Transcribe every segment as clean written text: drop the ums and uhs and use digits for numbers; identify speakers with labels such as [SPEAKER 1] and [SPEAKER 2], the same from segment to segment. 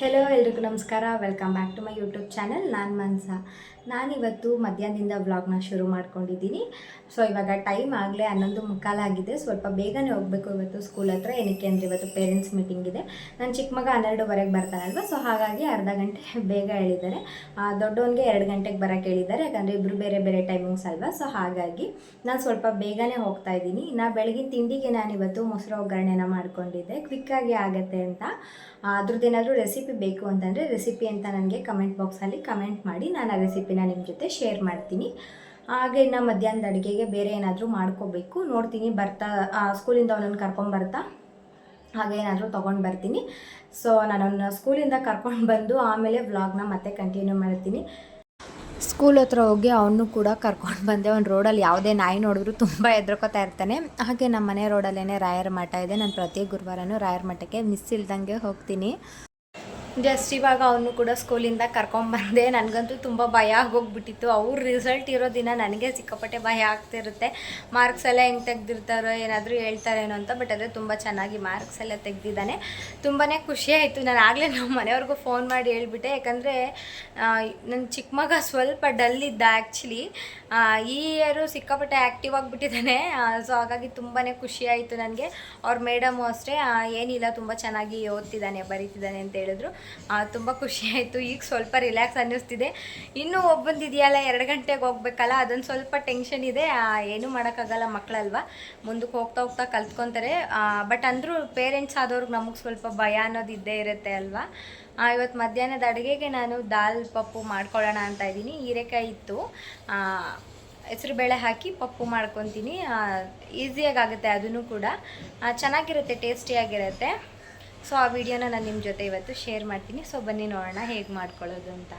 [SPEAKER 1] Hello ಎಲ್ರಿಗೂ ನಮಸ್ಕಾರ. Welcome back to my YouTube channel. ನಾನು ಮನ್ಸಾ. ನಾನಿವತ್ತು ಮಧ್ಯಾಹ್ನದಿಂದ ವ್ಲಾಗ್ನ ಶುರು ಮಾಡ್ಕೊಂಡಿದ್ದೀನಿ. ಸೊ ಇವಾಗ ಟೈಮ್ ಆಗಲೇ 11:15 ಆಗಿದೆ. ಸ್ವಲ್ಪ ಬೇಗನೆ ಹೋಗಬೇಕು ಇವತ್ತು ಸ್ಕೂಲ್ ಹತ್ರ. ಏನಕ್ಕೆ ಅಂದರೆ ಇವತ್ತು ಪೇರೆಂಟ್ಸ್ ಮೀಟಿಂಗ್ ಇದೆ. ನನ್ನ ಚಿಕ್ಕ ಮಗ 12:15 ಬರ್ತಾನಲ್ವ, ಸೊ ಹಾಗಾಗಿ ಅರ್ಧ ಗಂಟೆ ಬೇಗ ಹೇಳಿದ್ದಾರೆ. ದೊಡ್ಡವನಿಗೆ 2 ಗಂಟೆಗೆ ಬರೋಕ್ಕೆ ಹೇಳಿದ್ದಾರೆ, ಯಾಕಂದರೆ ಇಬ್ಬರು ಬೇರೆ ಬೇರೆ ಟೈಮಿಂಗ್ಸ್ ಅಲ್ವಾ. ಸೊ ಹಾಗಾಗಿ ನಾನು ಸ್ವಲ್ಪ ಬೇಗನೆ ಹೋಗ್ತಾ ಇದ್ದೀನಿ. ಇನ್ನು ಬೆಳಗಿನ ತಿಂಡಿಗೆ ನಾನಿವತ್ತು ಮೊಸರು ಒಗ್ಗರಣೆನ ಮಾಡ್ಕೊಂಡಿದ್ದೆ, ಕ್ವಿಕ್ಕಾಗಿ ಆಗುತ್ತೆ ಅಂತ. ಅದ್ರದ್ದೇನಾದರೂ ರೆಸಿಪಿ ಬೇಕು ಅಂತಂದರೆ ರೆಸಿಪಿ ಅಂತ ನನಗೆ ಕಮೆಂಟ್ ಬಾಕ್ಸಲ್ಲಿ ಕಮೆಂಟ್ ಮಾಡಿ, ನಾನು ಆ ರೆಸಿಪಿನ ನಿಮ್ಮ ಜೊತೆ ಶೇರ್ ಮಾಡ್ತೀನಿ. ಹಾಗೆ ಇನ್ನು ಮಧ್ಯಾಹ್ನದ ಅಡುಗೆಗೆ ಬೇರೆ ಏನಾದರೂ ಮಾಡ್ಕೋಬೇಕು, ನೋಡ್ತೀನಿ. ಬರ್ತಾ ಸ್ಕೂಲಿಂದ ಅವನನ್ನು ಕರ್ಕೊಂಬರ್ತಾ ಹಾಗೆ ಏನಾದರೂ ತೊಗೊಂಡು ಬರ್ತೀನಿ. ಸೊ ನಾನು ಸ್ಕೂಲಿಂದ ಕರ್ಕೊಂಡು ಬಂದು ಆಮೇಲೆ ವ್ಲಾಗ್ನ ಮತ್ತೆ ಕಂಟಿನ್ಯೂ ಮಾಡ್ತೀನಿ. ಸ್ಕೂಲ್ ಹತ್ರ ಹೋಗಿ ಅವನು ಕೂಡ ಕರ್ಕೊಂಡು ಬಂದೆ. ಅವ್ನು ರೋಡಲ್ಲಿ ಯಾವುದೇ ನಾಯಿ ನೋಡಿದ್ರು ತುಂಬ ಹೆದ್ರಕೋತಾ ಇರ್ತಾನೆ. ಹಾಗೆ ನಮ್ಮ ಮನೆ ರೋಡಲ್ಲೇ ರಾಯರ ಮಠ ಇದೆ. ನಾನು ಪ್ರತಿ ಗುರುವಾರನೂ ರಾಯರ ಮಠಕ್ಕೆ ಮಿಸ್ ಇಲ್ದಂಗೆ ಹೋಗ್ತೀನಿ. ಜಸ್ಟ್ ಇವಾಗ ಅವನು ಕೂಡ ಸ್ಕೂಲಿಂದ ಕರ್ಕೊಂಬಂದೆ. ನನಗಂತೂ ತುಂಬ ಭಯ ಆಗೋಗ್ಬಿಟ್ಟಿತ್ತು. ಅವ್ರ ರಿಸಲ್ಟ್ ಇರೋ ದಿನ ನನಗೆ ಸಿಕ್ಕಾಪಟ್ಟೆ ಭಯ ಆಗ್ತಿರುತ್ತೆ. ಮಾರ್ಕ್ಸ್ ಎಲ್ಲ ಹೆಂಗೆ ತೆಗ್ದಿರ್ತಾರೋ, ಏನಾದರೂ ಹೇಳ್ತಾರೇನೋ ಅಂತ. ಬಟ್ ಅದೇ ತುಂಬ ಚೆನ್ನಾಗಿ ಮಾರ್ಕ್ಸ್ ಎಲ್ಲ ತೆಗ್ದಿದ್ದಾನೆ. ತುಂಬಾ ಖುಷಿ ಆಯಿತು. ನಾನು ಆಗಲೇ ನಮ್ಮ ಮನೆಯವ್ರಿಗೂ ಫೋನ್ ಮಾಡಿ ಹೇಳ್ಬಿಟ್ಟೆ, ಯಾಕಂದರೆ ನನ್ನ ಚಿಕ್ಕ ಮಗ ಸ್ವಲ್ಪ ಡಲ್ ಇದ್ದ ಆ್ಯಕ್ಚುಲಿ. ಈ ಇಯರು ಸಿಕ್ಕಾಪಟ್ಟೆ ಆ್ಯಕ್ಟಿವ್ ಆಗಿಬಿಟ್ಟಿದ್ದಾನೆ. ಸೊ ಹಾಗಾಗಿ ತುಂಬಾ ಖುಷಿ ಆಯಿತು ನನಗೆ. ಅವ್ರ ಮೇಡಮು ಅಷ್ಟೇ, ಏನಿಲ್ಲ ತುಂಬ ಚೆನ್ನಾಗಿ ಓದ್ತಿದ್ದಾನೆ, ಬರೀತಿದ್ದಾನೆ ಅಂತ ಹೇಳಿದ್ರು. ತುಂಬ ಖುಷಿ ಆಯಿತು. ಈಗ ಸ್ವಲ್ಪ ರಿಲ್ಯಾಕ್ಸ್ ಅನ್ನಿಸ್ತಿದೆ. ಇನ್ನೂ ಒಬ್ಬಂದಿದೆಯಲ್ಲ, 2 ಗಂಟೆಗೆ ಹೋಗ್ಬೇಕಲ್ಲ, ಅದೊಂದು ಸ್ವಲ್ಪ ಟೆನ್ಷನ್ ಇದೆ. ಏನೂ ಮಾಡೋಕ್ಕಾಗಲ್ಲ, ಮಕ್ಕಳಲ್ವ, ಮುಂದಕ್ಕೆ ಹೋಗ್ತಾ ಹೋಗ್ತಾ ಕಲ್ತ್ಕೊತಾರೆ. ಬಟ್ ಅಂದರೂ ಪೇರೆಂಟ್ಸ್ ಆದವ್ರಿಗೆ ನಮಗೆ ಸ್ವಲ್ಪ ಭಯ ಅನ್ನೋದು ಇದ್ದೇ ಇರುತ್ತೆ ಅಲ್ವಾ. ಇವತ್ತು ಮಧ್ಯಾಹ್ನದ ಅಡುಗೆಗೆ ನಾನು ದಾಲ್ ಪಪ್ಪು ಮಾಡ್ಕೊಳ್ಳೋಣ ಅಂತ ಇದ್ದೀನಿ. ಹೀರೆಕಾಯಿ ಇತ್ತು, ಹೆಸರುಬೇಳೆ ಹಾಕಿ ಪಪ್ಪು ಮಾಡ್ಕೊತೀನಿ. ಈಸಿಯಾಗುತ್ತೆ, ಅದೂ ಕೂಡ ಚೆನ್ನಾಗಿರುತ್ತೆ, ಟೇಸ್ಟಿಯಾಗಿರುತ್ತೆ. ಸೊ ಆ ವಿಡಿಯೋನ ನಾನು ನಿಮ್ಮ ಜೊತೆ ಇವತ್ತು ಶೇರ್ ಮಾಡ್ತೀನಿ. ಸೊ ಬನ್ನಿ ನೋಡೋಣ ಹೇಗೆ ಮಾಡ್ಕೊಳ್ಳೋದು ಅಂತ.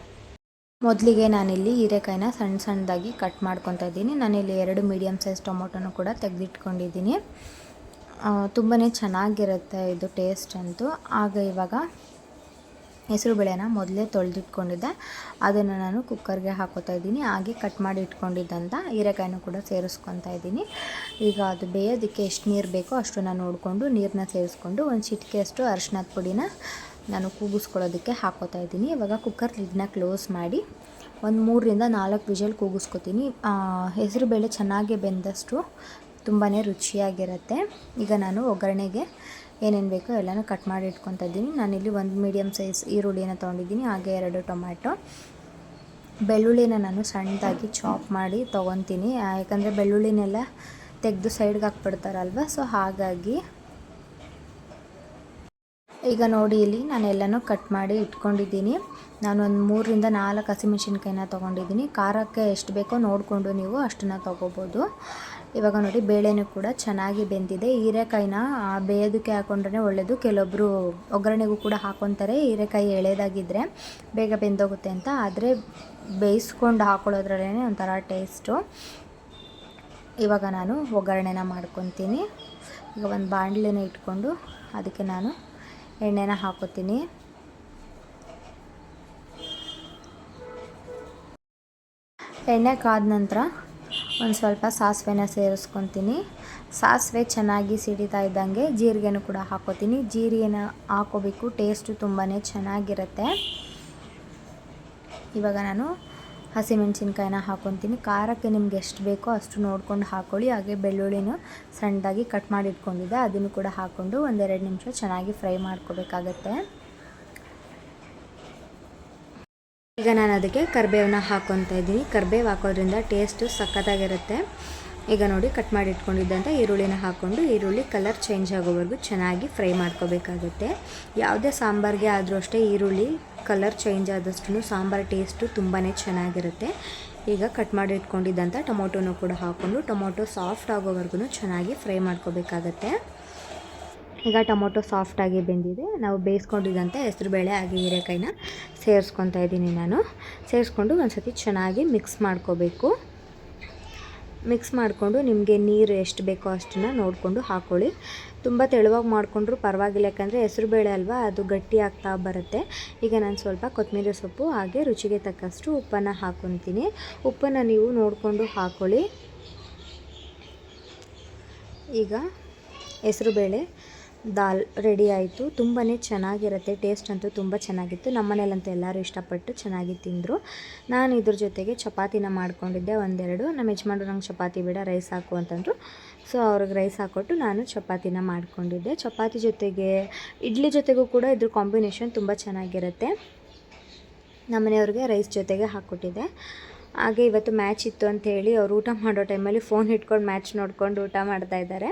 [SPEAKER 1] ಮೊದಲಿಗೆ ನಾನಿಲ್ಲಿ ಹೀರೆಕಾಯಿನ ಸಣ್ಣ ಸಣ್ಣದಾಗಿ ಕಟ್ ಮಾಡ್ಕೊತಾ ಇದ್ದೀನಿ. ನಾನಿಲ್ಲಿ 2 ಮೀಡಿಯಮ್ ಸೈಜ್ ಟೊಮೊಟೊನೂ ಕೂಡ ತೆಗೆದಿಟ್ಕೊಂಡಿದ್ದೀನಿ. ತುಂಬಾ ಚೆನ್ನಾಗಿರುತ್ತೆ ಇದು ಟೇಸ್ಟ್ ಅಂತೂ. ಆಗ ಇವಾಗ ಹೆಸರುಬೇಳೆನ ಮೊದಲೇ ತೊಳೆದಿಟ್ಕೊಂಡಿದ್ದೆ, ಅದನ್ನು ನಾನು ಕುಕ್ಕರ್ಗೆ ಹಾಕೋತಾ ಇದ್ದೀನಿ. ಹಾಗೆ ಕಟ್ ಮಾಡಿ ಇಟ್ಕೊಂಡಿದ್ದಂಥ ಹೀರೆಕಾಯಿನೂ ಕೂಡ ಸೇರಿಸ್ಕೊತಾ ಇದ್ದೀನಿ. ಈಗ ಅದು ಬೇಯೋದಕ್ಕೆ ಎಷ್ಟು ನೀರು ಬೇಕೋ ಅಷ್ಟನ್ನು ನೋಡಿಕೊಂಡು ನೀರನ್ನ ಸೇರಿಸ್ಕೊಂಡು ಒಂದು ಚಿಟಿಕೆಯಷ್ಟು ಅರಿಶಿನದ ಪುಡಿನ ನಾನು ಕೂಗಿಸ್ಕೊಳ್ಳೋದಕ್ಕೆ ಹಾಕೋತಾ ಇದ್ದೀನಿ. ಇವಾಗ ಕುಕ್ಕರ್ ಲಿಡ್ನ ಕ್ಲೋಸ್ ಮಾಡಿ ಒಂದು 3ರಿಂದ 4 ವಿಷಲ್ ಕೂಗಿಸ್ಕೊತೀನಿ. ಹೆಸರುಬೇಳೆ ಚೆನ್ನಾಗಿ ಬೆಂದಷ್ಟು ತುಂಬಾ ರುಚಿಯಾಗಿರುತ್ತೆ. ಈಗ ನಾನು ಒಗ್ಗರಣೆಗೆ ಏನೇನು ಬೇಕೋ ಎಲ್ಲನೂ ಕಟ್ ಮಾಡಿ ಇಟ್ಕೊತಾ ಇದ್ದೀನಿ. ನಾನಿಲ್ಲಿ 1 ಮೀಡಿಯಮ್ ಸೈಜ್ ಈರುಳ್ಳಿನ ತೊಗೊಂಡಿದ್ದೀನಿ, ಹಾಗೆ 2 ಟೊಮ್ಯಾಟೊ. ಬೆಳ್ಳುಳ್ಳಿನ ನಾನು ಸಣ್ಣದಾಗಿ ಚಾಪ್ ಮಾಡಿ ತೊಗೊತೀನಿ, ಯಾಕಂದರೆ ಬೆಳ್ಳುಳ್ಳಿನೆಲ್ಲ ತೆಗೆದು ಸೈಡ್ಗೆ ಹಾಕ್ಬಿಡ್ತಾರಲ್ವ. ಸೊ ಹಾಗಾಗಿ ಈಗ ನೋಡಿ, ಇಲ್ಲಿ ನಾನೆಲ್ಲನೂ ಕಟ್ ಮಾಡಿ ಇಟ್ಕೊಂಡಿದ್ದೀನಿ. ನಾನೊಂದು 3ರಿಂದ 4 ಹಸಿಮೆಣ್ಸಿನ್ಕಾಯಿನ ತೊಗೊಂಡಿದ್ದೀನಿ. ಖಾರಕ್ಕೆ ಎಷ್ಟು ಬೇಕೋ ನೋಡಿಕೊಂಡು ನೀವು ಅಷ್ಟನ್ನು ತೊಗೋಬೋದು. ಇವಾಗ ನೋಡಿ, ಬೇಳೆನೂ ಕೂಡ ಚೆನ್ನಾಗಿ ಬೆಂದಿದೆ. ಹೀರೆಕಾಯಿನ ಬೇಯೋದಕ್ಕೆ ಹಾಕೊಂಡ್ರೆ ಒಳ್ಳೆಯದು. ಕೆಲವೊಬ್ಬರು ಒಗ್ಗರಣೆಗೂ ಕೂಡ ಹಾಕ್ಕೊತಾರೆ, ಹೀರೆಕಾಯಿ ಎಳೆದಾಗಿದ್ದರೆ ಬೇಗ ಬೆಂದೋಗುತ್ತೆ ಅಂತ. ಆದರೆ ಬೇಯಿಸ್ಕೊಂಡು ಹಾಕೊಳ್ಳೋದ್ರಲ್ಲೇ ಒಂಥರ ಟೇಸ್ಟು. ಇವಾಗ ನಾನು ಒಗ್ಗರಣೆನ ಮಾಡ್ಕೊತೀನಿ. ಈಗ ಒಂದು ಬಾಣಲೆನ ಇಟ್ಕೊಂಡು ಅದಕ್ಕೆ ನಾನು ಎಣ್ಣೆನ ಹಾಕೋತೀನಿ. ಎಣ್ಣೆ ಕಾದ ನಂತರ ಒಂದು ಸ್ವಲ್ಪ ಸಾಸಿವೆನ ಸೇರಿಸ್ಕೊತೀನಿ. ಸಾಸಿವೆ ಚೆನ್ನಾಗಿ ಸಿಡಿತಾ ಇದ್ದಂಗೆ ಜೀರಿಗೆನೂ ಕೂಡ ಹಾಕೋತೀನಿ. ಜೀರಿಗೆನ ಹಾಕೋಬೇಕು, ಟೇಸ್ಟು ತುಂಬಾ ಚೆನ್ನಾಗಿರುತ್ತೆ. ಇವಾಗ ನಾನು ಹಸಿಮೆಣ್ಸಿನ್ಕಾಯಿನ ಹಾಕೊತೀನಿ. ಖಾರಕ್ಕೆ ನಿಮ್ಗೆ ಎಷ್ಟು ಬೇಕೋ ಅಷ್ಟು ನೋಡ್ಕೊಂಡು ಹಾಕ್ಕೊಳ್ಳಿ. ಹಾಗೆ ಬೆಳ್ಳುಳ್ಳಿನೂ ಸಣ್ಣದಾಗಿ ಕಟ್ ಮಾಡಿ ಇಟ್ಕೊಂಡಿದ್ದೆ, ಅದನ್ನು ಕೂಡ ಹಾಕ್ಕೊಂಡು 1-2 ನಿಮಿಷ ಚೆನ್ನಾಗಿ ಫ್ರೈ ಮಾಡ್ಕೋಬೇಕಾಗತ್ತೆ. ಈಗ ನಾನು ಅದಕ್ಕೆ ಕರಿಬೇವನ್ನ ಹಾಕ್ಕೊತಾ ಇದ್ದೀನಿ. ಕರಿಬೇವು ಹಾಕೋದ್ರಿಂದ ಟೇಸ್ಟು ಸಖತ್ತಾಗಿರುತ್ತೆ. ಈಗ ನೋಡಿ, ಕಟ್ ಮಾಡಿ ಇಟ್ಕೊಂಡಿದ್ದಂಥ ಈರುಳ್ಳಿನ ಹಾಕ್ಕೊಂಡು ಈರುಳ್ಳಿ ಕಲರ್ ಚೇಂಜ್ ಆಗೋವರೆಗೂ ಚೆನ್ನಾಗಿ ಫ್ರೈ ಮಾಡ್ಕೋಬೇಕಾಗುತ್ತೆ. ಯಾವುದೇ ಸಾಂಬಾರಿಗೆ ಆದರೂ ಅಷ್ಟೇ ಈರುಳ್ಳಿ ಕಲರ್ ಚೇಂಜ್ ಆದಷ್ಟು ಸಾಂಬಾರು ಟೇಸ್ಟು ತುಂಬಾ ಚೆನ್ನಾಗಿರುತ್ತೆ. ಈಗ ಕಟ್ ಮಾಡಿ ಇಟ್ಕೊಂಡಿದ್ದಂಥ ಟೊಮೊಟೊನೂ ಕೂಡ ಹಾಕ್ಕೊಂಡು ಟೊಮೊಟೊ ಸಾಫ್ಟ್ ಆಗೋವರೆಗೂ ಚೆನ್ನಾಗಿ ಫ್ರೈ ಮಾಡ್ಕೋಬೇಕಾಗತ್ತೆ. ಈಗ ಟೊಮೊಟೊ ಸಾಫ್ಟಾಗಿ ಬೆಂದಿದೆ. ನಾವು ಬೇಯಿಸ್ಕೊಂಡಿದ್ದಂಥ ಹೆಸರುಬೇಳೆ ಹಾಗೆ ಹೀರೆಕಾಯಿನ ಸೇರಿಸ್ಕೊತಾ ಇದ್ದೀನಿ. ನಾನು ಸೇರಿಸ್ಕೊಂಡು ಒಂದು ಸತಿ ಚೆನ್ನಾಗಿ ಮಿಕ್ಸ್ ಮಾಡ್ಕೋಬೇಕು. ಮಿಕ್ಸ್ ಮಾಡಿಕೊಂಡು ನಿಮಗೆ ನೀರು ಎಷ್ಟು ಬೇಕೋ ಅಷ್ಟನ್ನು ನೋಡಿಕೊಂಡು ಹಾಕ್ಕೊಳ್ಳಿ. ತುಂಬ ತೆಳುವಾಗಿ ಮಾಡಿಕೊಂಡ್ರೂ ಪರವಾಗಿಲ್ಲ, ಯಾಕಂದರೆ ಹೆಸರುಬೇಳೆ ಅಲ್ವಾ, ಅದು ಗಟ್ಟಿ ಆಗ್ತಾ ಬರುತ್ತೆ. ಈಗ ನಾನು ಸ್ವಲ್ಪ ಕೊತ್ತಂಬರಿ ಸೊಪ್ಪು ಹಾಗೆ ರುಚಿಗೆ ತಕ್ಕಷ್ಟು ಉಪ್ಪನ್ನು ಹಾಕ್ಕೊತೀನಿ. ಉಪ್ಪನ್ನು ನೀವು ನೋಡಿಕೊಂಡು ಹಾಕ್ಕೊಳ್ಳಿ. ಈಗ ಹೆಸರುಬೇಳೆ ದಾಲ್ ರೆಡಿ ಆಯಿತು. ತುಂಬಾ ಚೆನ್ನಾಗಿರುತ್ತೆ, ಟೇಸ್ಟ್ ಅಂತೂ ತುಂಬ ಚೆನ್ನಾಗಿತ್ತು. ನಮ್ಮ ಮನೇಲಂತೂ ಎಲ್ಲರೂ ಇಷ್ಟಪಟ್ಟು ಚೆನ್ನಾಗಿ ತಿಂದರು. ನಾನು ಇದ್ರ ಜೊತೆಗೆ ಚಪಾತಿನ ಮಾಡ್ಕೊಂಡಿದ್ದೆ ಒಂದೆರಡು. ನಮ್ಮ ಯಜಮಾನ್ರು ನಂಗೆ ಚಪಾತಿ ಬೇಡ ರೈಸ್ ಹಾಕು ಅಂತಂದರು. ಸೊ ಅವ್ರಿಗೆ ರೈಸ್ ಹಾಕ್ಕೊಟ್ಟು ನಾನು ಚಪಾತಿನ ಮಾಡ್ಕೊಂಡಿದ್ದೆ. ಚಪಾತಿ ಜೊತೆಗೆ ಇಡ್ಲಿ ಜೊತೆಗೂ ಕೂಡ ಇದ್ರ ಕಾಂಬಿನೇಷನ್ ತುಂಬ ಚೆನ್ನಾಗಿರುತ್ತೆ. ನಮ್ಮ ಮನೆಯವ್ರಿಗೆ ರೈಸ್ ಜೊತೆಗೆ ಹಾಕ್ಕೊಟ್ಟಿದ್ದೆ. ಹಾಗೆ ಇವತ್ತು ಮ್ಯಾಚ್ ಇತ್ತು ಅಂಥೇಳಿ ಅವ್ರು ಊಟ ಮಾಡೋ ಟೈಮಲ್ಲಿ ಫೋನ್ ಇಟ್ಕೊಂಡು ಮ್ಯಾಚ್ ನೋಡ್ಕೊಂಡು ಊಟ ಮಾಡ್ತಾಯಿದ್ದಾರೆ.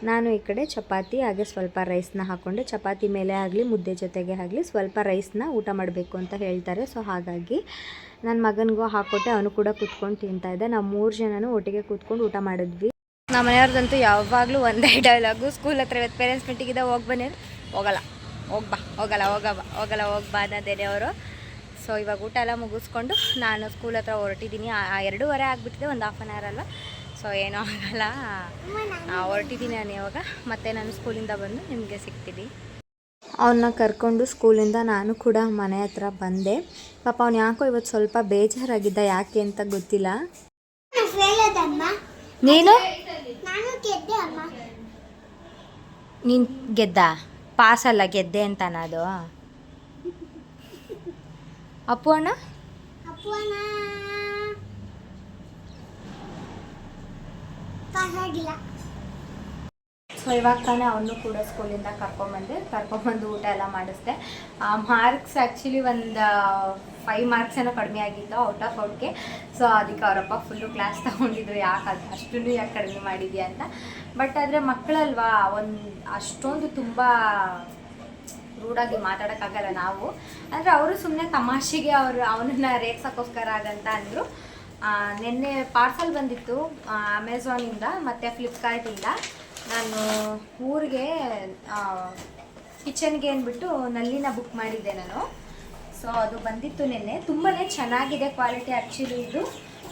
[SPEAKER 1] ನಾನು ಈ ಕಡೆ ಚಪಾತಿ ಹಾಗೆ ಸ್ವಲ್ಪ ರೈಸ್ನ ಹಾಕ್ಕೊಂಡೆ. ಚಪಾತಿ ಮೇಲೆ ಆಗಲಿ ಮುದ್ದೆ ಜೊತೆಗೆ ಆಗಲಿ ಸ್ವಲ್ಪ ರೈಸ್ನ ಊಟ ಮಾಡಬೇಕು ಅಂತ ಹೇಳ್ತಾರೆ. ಸೊ ಹಾಗಾಗಿ ನನ್ನ ಮಗನಿಗೂ ಹಾಕ್ಕೊಟ್ಟೆ, ಅವನು ಕೂಡ ಕೂತ್ಕೊಂಡು ತಿಂತಾಯಿದ್ದೆ. ನಾವು 3 ಜನನೂ ಒಟ್ಟಿಗೆ ಕೂತ್ಕೊಂಡು ಊಟ ಮಾಡಿದ್ವಿ. ನಮ್ಮ ಮನೆಯವ್ರದ್ದಂತೂ ಯಾವಾಗಲೂ ಒಂದೇ ಡೈಲಾಗು, ಸ್ಕೂಲ್ ಹತ್ರ ಇವತ್ತು ಪೇರೆಂಟ್ಸ್ ಮೀಟಿಂಗಿದೆ ಹೋಗಿ ಬನ್ನಿ, ಹೋಗಲ್ಲ ಹೋಗ್ಬಾ, ಹೋಗಲ್ಲ ಹೋಗ್ಬಾ ಅನ್ನೋದೇನೆ ಅವರು. ಸೊ ಇವಾಗ ಊಟ ಎಲ್ಲ ಮುಗಿಸ್ಕೊಂಡು ನಾನು ಸ್ಕೂಲ್ ಹತ್ರ ಹೊರಟಿದ್ದೀನಿ. 2:30 ಆಗಿಬಿಟ್ಟಿದೆ, ಒಂದು ಹಾಫ್ ಆನ್ ಅವರ್ ಅಲ್ಲ. ಸೊ ಏನೂ ಆಗಲ್ಲ, ಹೊರಟಿದ್ದೀನಿ ನಾನು ಇವಾಗ. ಮತ್ತು ನಾನು ಸ್ಕೂಲಿಂದ ಬಂದು ನಿಮಗೆ ಸಿಗ್ತೀನಿ. ಅವನ್ನ ಕರ್ಕೊಂಡು ಸ್ಕೂಲಿಂದ ನಾನು ಕೂಡ ಮನೆ ಹತ್ರ ಬಂದೆ. ಪಾಪ ಅವ್ನು ಯಾಕೋ ಇವತ್ತು ಸ್ವಲ್ಪ ಬೇಜಾರಾಗಿದ್ದ, ಯಾಕೆ ಅಂತ ಗೊತ್ತಿಲ್ಲ. ನೀನು ಗೆದ್ದ ಪಾಸ್ ಅಲ್ಲ, ಗೆದ್ದೆ ಅಂತಾನ ಅದು. ಅಪ್ಪು ಅಣ್ಣ ಸೊ ಇವಾಗ ತಾನೇ ಅವನು ಕೂಡ ಸ್ಕೂಲಿಂದ ಕರ್ಕೊಂಬಂದು ಊಟ ಎಲ್ಲ ಮಾಡಿಸ್ದೆ. ಮಾರ್ಕ್ಸ್ ಆ್ಯಕ್ಚುಲಿ ಒಂದು 5 ಮಾರ್ಕ್ಸ್ ಏನೋ ಕಡಿಮೆ ಆಗಿತ್ತು ಔಟ್ ಆಫ್ ಔಟ್ಗೆ. ಸೊ ಅದಕ್ಕೆ ಅವರಪ್ಪ ಫುಲ್ಲು ಕ್ಲಾಸ್ ತೊಗೊಂಡಿದ್ರು, ಯಾಕೆ ಅಷ್ಟನ್ನು ಯಾಕೆ ಕಡಿಮೆ ಮಾಡಿದ್ಯಾ ಅಂತ. ಬಟ್ ಆದರೆ ಮಕ್ಕಳಲ್ವಾ, ಅಷ್ಟೊಂದು ತುಂಬ ರೂಢಾಗಿ ಮಾತಾಡೋಕ್ಕಾಗಲ್ಲ ನಾವು. ಅಂದರೆ ಅವರು ಸುಮ್ಮನೆ ತಮಾಷೆಗೆ ಅವನನ್ನು ರೇಗ್ಸೋಕ್ಕೋಸ್ಕರ ಆಗಂತ ಅಂದರು. ನಿನ್ನೆ ಪಾರ್ಸಲ್ ಬಂದಿತ್ತು ಅಮೆಝಾನಿಂದ ಮತ್ತು ಫ್ಲಿಪ್ಕಾರ್ಟಿಂದ. ನಾನು ಊರಿಗೆ ಕಿಚನ್ಗೆ ಅಂದ್ಬಿಟ್ಟು ನಲ್ಲಿನ ಬುಕ್ ಮಾಡಿದ್ದೆ ನಾನು. ಸೊ ಅದು ಬಂದಿತ್ತು ನಿನ್ನೆ. ತುಂಬಾ ಚೆನ್ನಾಗಿದೆ ಕ್ವಾಲಿಟಿ. ಆ್ಯಕ್ಚುಲಿ ಇದು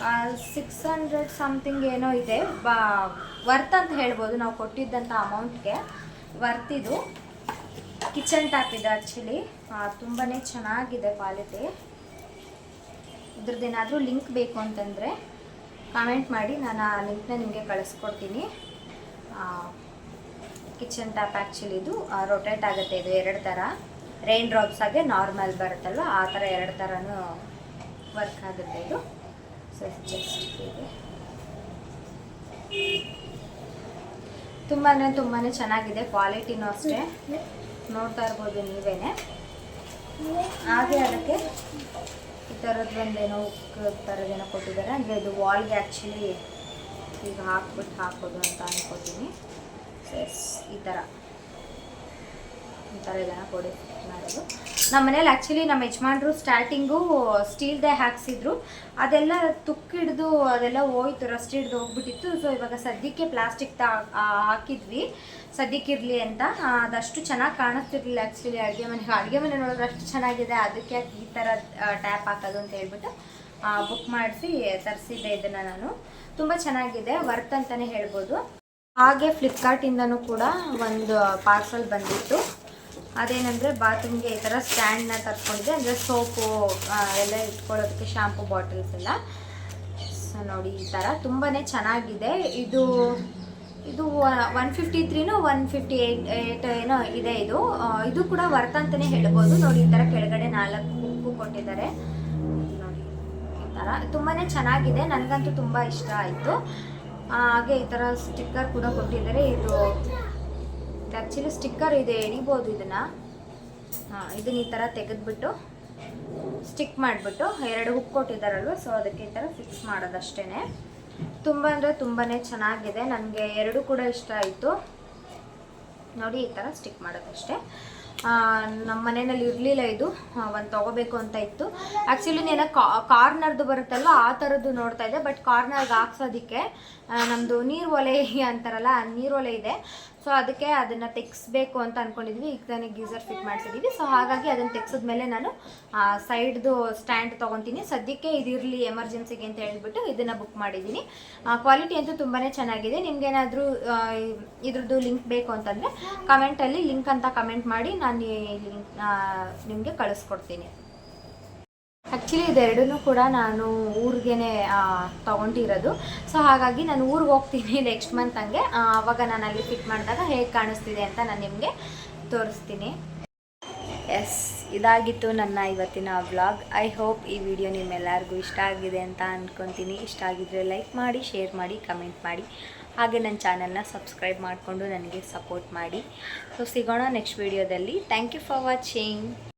[SPEAKER 1] 600 ಸಮಥಿಂಗ್ ಏನೋ ಇದೆ. ವರ್ತ್ ಅಂತ ಹೇಳ್ಬೋದು, ನಾವು ಕೊಟ್ಟಿದ್ದಂಥ ಅಮೌಂಟ್ಗೆ ವರ್ತಿದು. ಕಿಚನ್ ಟ್ಯಾಪ್ ಇದೆ ಆ್ಯಕ್ಚುಲಿ, ತುಂಬಾ ಚೆನ್ನಾಗಿದೆ ಕ್ವಾಲಿಟಿ. ಇದ್ರದ್ದೇನಾದರೂ ಲಿಂಕ್ ಬೇಕು ಅಂತಂದರೆ ಕಾಮೆಂಟ್ ಮಾಡಿ, ನಾನು ಆ ಲಿಂಕ್ನ ನಿಮಗೆ ಕಳಿಸ್ಕೊಡ್ತೀನಿ. ಕಿಚನ್ ಟ್ಯಾಪ್ ಆ್ಯಕ್ಚುಲಿ ಇದು ರೊಟೇಟ್ ಆಗುತ್ತೆ. ಇದು 2 ಥರ, ರೈನ್ ಡ್ರಾಪ್ಸ್ ಆಗಿ ನಾರ್ಮಲ್ ಬರುತ್ತಲ್ವ ಆ ಥರ 2 ಥರನೂ ವರ್ಕ್ ಆಗುತ್ತೆ ಇದು. ಸೊ ಜಸ್ಟ್ ಹೀಗೆ ತುಂಬಾ ಚೆನ್ನಾಗಿದೆ. ಕ್ವಾಲಿಟಿನೂ ಅಷ್ಟೇ, ನೋಡ್ತಾ ಇರ್ಬೋದು ನೀವೇನೆ. ಹಾಗೆ ಅದಕ್ಕೆ ಈ ಥರದ್ದು ಒಂದೇನೋ ಥರದ್ದೇನೋ ಕೊಟ್ಟಿದ್ದಾರೆ. ಅಂದರೆ ಇದು ವಾಲ್ಗೆ ಆ್ಯಕ್ಚುಲಿ ಈಗ ಹಾಕೋದು ಅಂತ ಅಂದ್ಕೋತೀನಿ. ಸೊ ಈ ಥರ ಇದೆಲ್ಲ ಕೊಡಿ ಮಾಡೋದು. ನಮ್ಮ ಮನೇಲಿ ಆ್ಯಕ್ಚುಲಿ ನಮ್ಮ ಯಜಮಾನ್ರು ಸ್ಟಾರ್ಟಿಂಗು ಸ್ಟೀಲ್ದೇ ಹಾಕ್ಸಿದ್ರು, ಅದೆಲ್ಲ ತುಕ್ಕಿಡ್ದು ಅದೆಲ್ಲ ಹೋಯ್ತು, ರಸ್ಟ್ ಹಿಡ್ದು ಹೋಗ್ಬಿಟ್ಟಿತ್ತು. ಸೊ ಇವಾಗ ಸದ್ಯಕ್ಕೆ ಪ್ಲಾಸ್ಟಿಕ್ ಹಾಕಿದ್ವಿ, ಸದ್ಯಕ್ಕಿರಲಿ ಅಂತ. ಅದಷ್ಟು ಚೆನ್ನಾಗಿ ಕಾಣಿಸ್ತಿರ್ಲಿಲ್ಲ ಆ್ಯಕ್ಚುಲಿ. ಅಡುಗೆ ಮನೆ ನೋಡಿದ್ರೆ ಅಷ್ಟು ಚೆನ್ನಾಗಿದೆ, ಅದಕ್ಕೆ ಈ ಥರ ಟ್ಯಾಪ್ ಹಾಕೋದು ಅಂತ ಹೇಳ್ಬಿಟ್ಟು ಬುಕ್ ಮಾಡಿಸಿ ತರಿಸಿದ್ದೆ ಇದನ್ನು ನಾನು. ತುಂಬ ಚೆನ್ನಾಗಿದೆ, ವರ್ತ್ ಅಂತಲೇ ಹೇಳ್ಬೋದು. ಹಾಗೆ ಫ್ಲಿಪ್ಕಾರ್ಟಿಂದನೂ ಕೂಡ ಒಂದು ಪಾರ್ಸಲ್ ಬಂದಿತ್ತು. ಅದೇನೆಂದರೆ ಬಾತ್ರೂಮ್ಗೆ ಈ ಥರ ಸ್ಟ್ಯಾಂಡ್ನ ತರ್ಸ್ಕೊಂಡಿದ್ದೆ. ಅಂದರೆ ಸೋಪು ಎಲ್ಲ ಇಟ್ಕೊಳ್ಳೋದಕ್ಕೆ, ಶಾಂಪು ಬಾಟಲ್ಸ್ ಎಲ್ಲ. ಸೊ ನೋಡಿ ಈ ಥರ ತುಂಬಾ ಚೆನ್ನಾಗಿದೆ. ಇದು 153 158 ಏನೋ ಇದೆ. ಇದು ಕೂಡ ವರ್ತ್ ಅಂತಲೇ ಹೇಳ್ಬೋದು. ನೋಡಿ ಈ ಥರ ಕೆಳಗಡೆ 4 ಉಪ್ಪು ಕೊಟ್ಟಿದ್ದಾರೆ. ನೋಡಿ ಈ ಥರ ತುಂಬಾ ಚೆನ್ನಾಗಿದೆ, ನನಗಂತೂ ತುಂಬ ಇಷ್ಟ ಆಯಿತು. ಹಾಗೆ ಈ ಥರ ಸ್ಟಿಕ್ಕರ್ ಕೂಡ ಕೊಟ್ಟಿದ್ದಾರೆ. ಇದು ಆ್ಯಕ್ಚುಲಿ ಸ್ಟಿಕ್ಕರ್ ಇದೆ, ಎಳಿಬೋದು ಇದನ್ನು ಈ ಥರ ತೆಗೆದುಬಿಟ್ಟು ಸ್ಟಿಕ್ ಮಾಡಿಬಿಟ್ಟು 2 ಹುಕ್ ಕೊಟ್ಟಿದ್ದಾರಲ್ವ, ಸೊ ಅದಕ್ಕೆ ಈ ಥರ ಫಿಕ್ಸ್ ಮಾಡೋದಷ್ಟೇ. ತುಂಬ ಅಂದರೆ ತುಂಬಾ ಚೆನ್ನಾಗಿದೆ, ನನಗೆ 2 ಕೂಡ ಇಷ್ಟ ಆಯಿತು. ನೋಡಿ ಈ ಥರ ಸ್ಟಿಕ್ ಮಾಡೋದಷ್ಟೇ. ನಮ್ಮ ಮನೆಯಲ್ಲಿ ಇರಲಿಲ್ಲ ಇದು, ಒಂದು ತೊಗೋಬೇಕು ಅಂತ ಇತ್ತು. ಆ್ಯಕ್ಚುಲಿ ನಾನು ಕಾರ್ನರ್ದು ಬರುತ್ತಲ್ವ ಆ ಥರದ್ದು ನೋಡ್ತಾ ಇದ್ದೆ. ಬಟ್ ಕಾರ್ನರ್ಗೆ ಹಾಕ್ಸೋದಕ್ಕೆ ನಮ್ಮದು ನೀರು ಒಲೆ ಅಂತಾರಲ್ಲ, ಆ ನೀರು ಒಲೆ ಇದೆ. ಸೊ ಅದಕ್ಕೆ ಅದನ್ನು ತೆಗೆಸ್ಬೇಕು ಅಂತ ಅಂದ್ಕೊಂಡಿದ್ವಿ. ಈಗ ತಾನೇ ಗೀಸರ್ ಫಿಟ್ ಮಾಡಿಸಿದ್ದೀವಿ. ಸೊ ಹಾಗಾಗಿ ಅದನ್ನು ತೆಗೆಸಿದ್ಮೇಲೆ ನಾನು ಸೈಡ್ದು ಸ್ಟ್ಯಾಂಡ್ ತೊಗೊತೀನಿ. ಸದ್ಯಕ್ಕೆ ಇದಿರಲಿ ಎಮರ್ಜೆನ್ಸಿಗೆ ಅಂತ ಹೇಳ್ಬಿಟ್ಟು ಇದನ್ನು ಬುಕ್ ಮಾಡಿದ್ದೀನಿ. ಕ್ವಾಲಿಟಿ ಅಂತೂ ತುಂಬಾ ಚೆನ್ನಾಗಿದೆ. ನಿಮಗೇನಾದರೂ ಇದ್ರದ್ದು ಲಿಂಕ್ ಬೇಕು ಅಂತಂದರೆ ಕಮೆಂಟಲ್ಲಿ ಲಿಂಕ್ ಅಂತ ಕಮೆಂಟ್ ಮಾಡಿ, ನಾನು ಈ ಲಿಂಕ್ ನಿಮಗೆ ಕಳಿಸ್ಕೊಡ್ತೀನಿ. ಆ್ಯಕ್ಚುಲಿ ಇದೆರಡನ್ನೂ ಕೂಡ ನಾನು ಊರಿಗೇ ತೊಗೊಂಡಿರೋದು. ಸೊ ಹಾಗಾಗಿ ನಾನು ಊರಿಗೆ ಹೋಗ್ತೀನಿ ನೆಕ್ಸ್ಟ್ ಮಂತ್ ಹಂಗೆ. ಆವಾಗ ನಾನು ಅಲ್ಲಿ ಫಿಟ್ ಮಾಡಿದಾಗ ಹೇಗೆ ಕಾಣಿಸ್ತಿದೆ ಅಂತ ನಾನು ನಿಮಗೆ ತೋರಿಸ್ತೀನಿ. ಎಸ್, ಇದಾಗಿತ್ತು ನನ್ನ ಇವತ್ತಿನ ವ್ಲಾಗ್. ಐ ಹೋಪ್ ಈ ವಿಡಿಯೋ ನಿಮ್ಮೆಲ್ಲರಿಗೂ ಇಷ್ಟ ಆಗಿದೆ ಅಂತ ಅಂದ್ಕೊತೀನಿ. ಇಷ್ಟ ಆಗಿದ್ದರೆ ಲೈಕ್ ಮಾಡಿ, ಶೇರ್ ಮಾಡಿ, ಕಮೆಂಟ್ ಮಾಡಿ, ಹಾಗೆ ನನ್ನ ಚಾನಲ್ನ ಸಬ್ಸ್ಕ್ರೈಬ್ ಮಾಡಿಕೊಂಡು ನನಗೆ ಸಪೋರ್ಟ್ ಮಾಡಿ. ಸೊ ಸಿಗೋಣ ನೆಕ್ಸ್ಟ್ ವಿಡಿಯೋದಲ್ಲಿ. Thank you for watching.